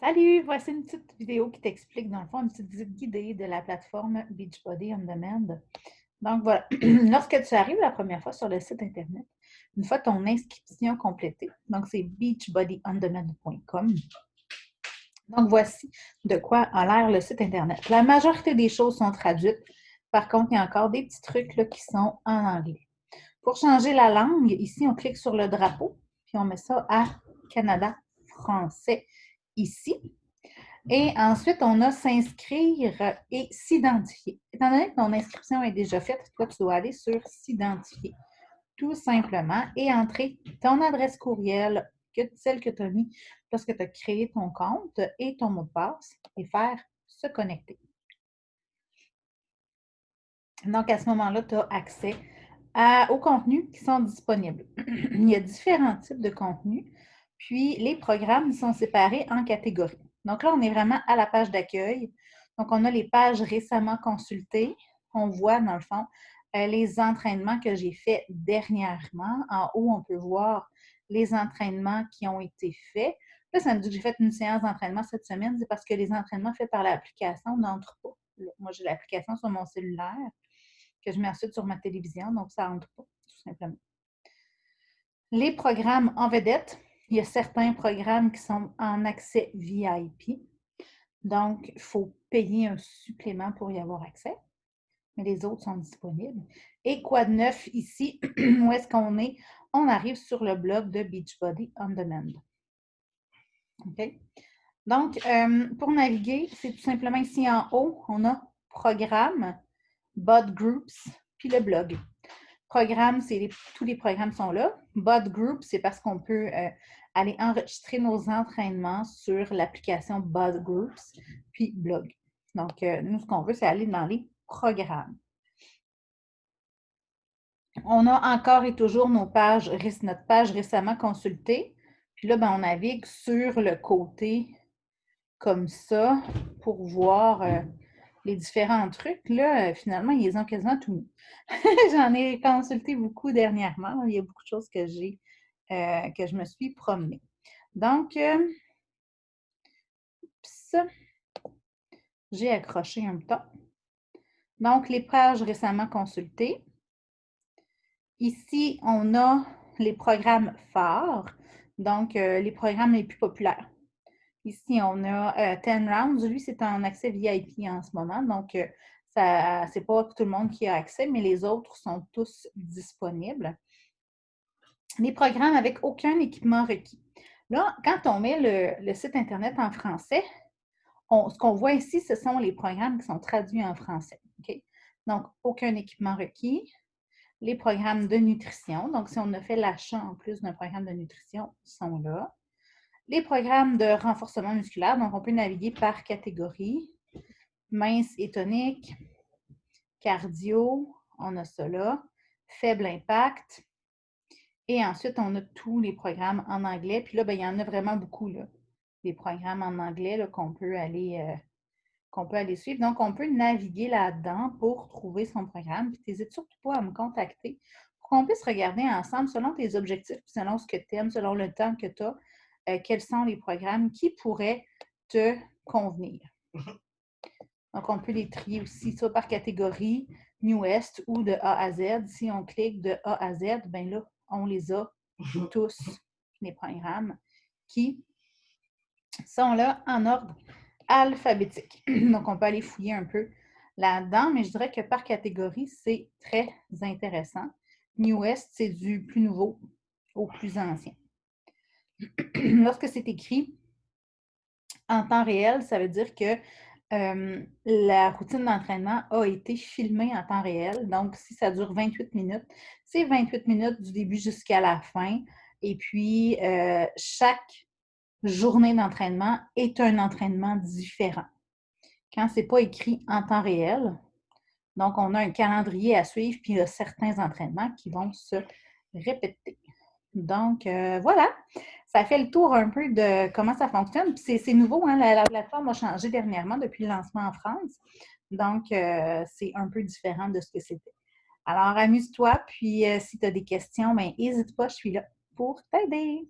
Salut, voici une petite vidéo qui t'explique, dans le fond, une petite visite guidée de la plateforme Beachbody On Demand. Donc voilà, lorsque tu arrives la première fois sur le site Internet, une fois ton inscription complétée, donc c'est beachbodyondemand.com. Donc voici de quoi a l'air le site Internet. La majorité des choses sont traduites. Par contre, il y a encore des petits trucs là, qui sont en anglais. Pour changer la langue, ici, on clique sur le drapeau, puis on met ça à Canada français ici. Et ensuite, on a s'inscrire et s'identifier. Étant donné que ton inscription est déjà faite, toi, tu dois aller sur s'identifier, tout simplement, et entrer ton adresse courriel, celle que tu as mis lorsque tu as créé ton compte et ton mot de passe, et faire se connecter. Donc, à ce moment-là, tu as accès aux contenus qui sont disponibles. Il y a différents types de contenus, puis les programmes sont séparés en catégories. Donc là, on est vraiment à la page d'accueil. Donc, on a les pages récemment consultées. On voit, dans le fond, les entraînements que j'ai faits dernièrement. En haut, on peut voir les entraînements qui ont été faits. Là, ça me dit que j'ai fait une séance d'entraînement cette semaine. C'est parce que les entraînements faits par l'application n'entrent pas. Moi, j'ai l'application sur mon cellulaire que je mets ensuite sur ma télévision, donc ça n'entre pas, tout simplement. Les programmes en vedette, il y a certains programmes qui sont en accès VIP. Donc, il faut payer un supplément pour y avoir accès, mais les autres sont disponibles. Et quoi de neuf ici? Où est-ce qu'on est? On arrive sur le blog de Beachbody On Demand. OK? Donc, pour naviguer, c'est tout simplement ici en haut, on a Programme, Bod Groups, puis le blog. Programme, tous les programmes sont là. Bod Group, c'est parce qu'on peut aller enregistrer nos entraînements sur l'application Bod Groups, puis blog. Donc, nous, ce qu'on veut, c'est aller dans les programmes. On a encore et toujours notre page récemment consultée. Puis là, ben, on navigue sur le côté comme ça pour voir les différents trucs. Là, finalement, ils ont quasiment tout mis. J'en ai consulté beaucoup dernièrement. Il y a beaucoup de choses que je me suis promenée. Donc, j'ai accroché un bouton. Donc, les pages récemment consultées. Ici, on a les programmes phares, donc les programmes les plus populaires. Ici, on a 10 Rounds. Lui, c'est en accès VIP en ce moment, donc c'est pas tout le monde qui a accès, mais les autres sont tous disponibles. Les programmes avec aucun équipement requis. Là, quand on met le site Internet en français, ce qu'on voit ici, ce sont les programmes qui sont traduits en français. Okay? Donc, aucun équipement requis. Les programmes de nutrition. Donc, si on a fait l'achat en plus d'un programme de nutrition, ils sont là. Les programmes de renforcement musculaire. Donc, on peut naviguer par catégorie. Mince et tonique. Cardio. On a ça là. Faible impact. Et ensuite, on a tous les programmes en anglais. Puis là, ben, il y en a vraiment beaucoup, là. Des programmes en anglais qu'on peut aller suivre. Donc, on peut naviguer là-dedans pour trouver son programme. Puis, n'hésite surtout pas à me contacter pour qu'on puisse regarder ensemble, selon tes objectifs, selon ce que tu aimes, selon le temps que tu as, quels sont les programmes qui pourraient te convenir. Donc, on peut les trier aussi, soit par catégorie, New West ou de A à Z. Si on clique de A à Z, bien là, on les a tous, les programmes qui sont là en ordre alphabétique. Donc, on peut aller fouiller un peu là-dedans, mais je dirais que par catégorie, c'est très intéressant. New West, c'est du plus nouveau au plus ancien. Lorsque c'est écrit en temps réel, ça veut dire que la routine d'entraînement a été filmée en temps réel. Donc, si ça dure 28 minutes, c'est 28 minutes du début jusqu'à la fin. Et puis, chaque journée d'entraînement est un entraînement différent. Quand ce n'est pas écrit en temps réel, donc on a un calendrier à suivre, puis il y a certains entraînements qui vont se répéter. Donc, voilà, ça fait le tour un peu de comment ça fonctionne. Puis c'est nouveau, hein, la plateforme a changé dernièrement depuis le lancement en France. Donc, c'est un peu différent de ce que c'était. Alors, amuse-toi, puis si tu as des questions, ben n'hésite pas, je suis là pour t'aider.